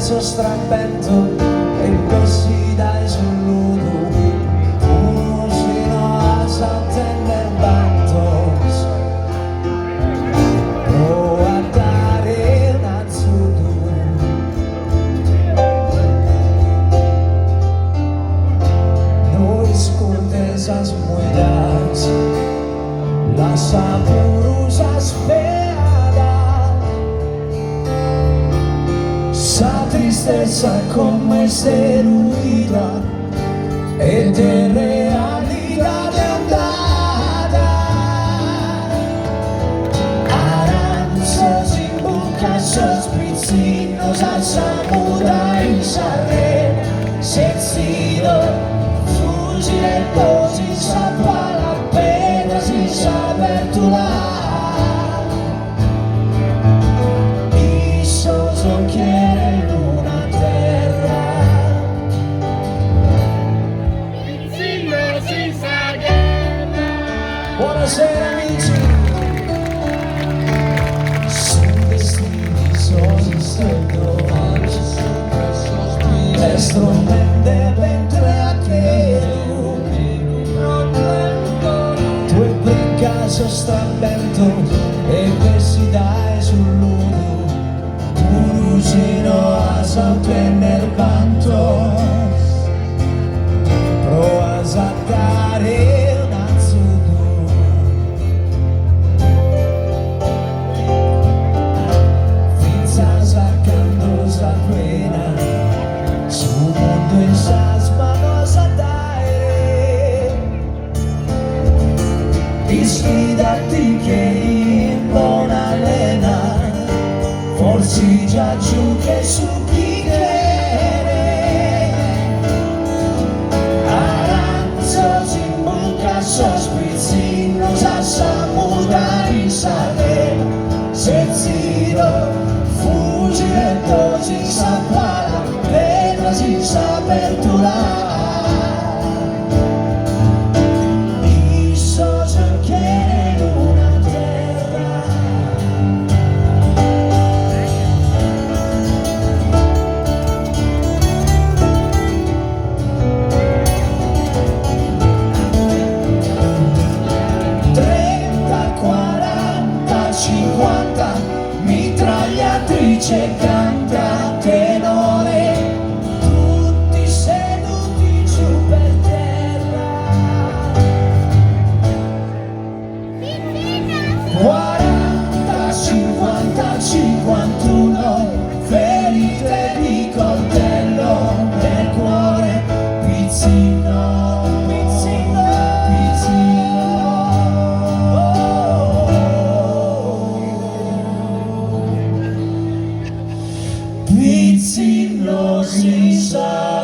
caso strappento e pesci dai sul nudo, fino a Santander Bantos, o a dare un azzudo. Noi scurtesas muidas, la saborosas feadas, sa tristeza como es deruida e de realidad andada. Aranzas in boca, sospicinos a samuda y sale, sencillo, fuggire così sappa la pena sin sabertula. Y solo quiere una terra senza guerra. Buonasera amici. Sono destini, sono stato estromende ventre a chiedo. Tu e per caso sta vento e pessi dai sul nudo, Urusino a Santander Bantos, provas a dare un azzudo. Finza sacando sa pena, su mundo esas manos a dare, y sfidati che in buona lena, forse già giù che supplicherei. Aranzos in bocca, sospicinos a samuda y sale, sencillo, fuggire così sappa la pena sin sabertula. Y solo quiero una terra mitragliatrice, canta tenore, tutti seduti giù per terra. 40, 50, 51 ferite di coltello nel cuore, pizzino, pizzino, pizzino. Pizzino si sa.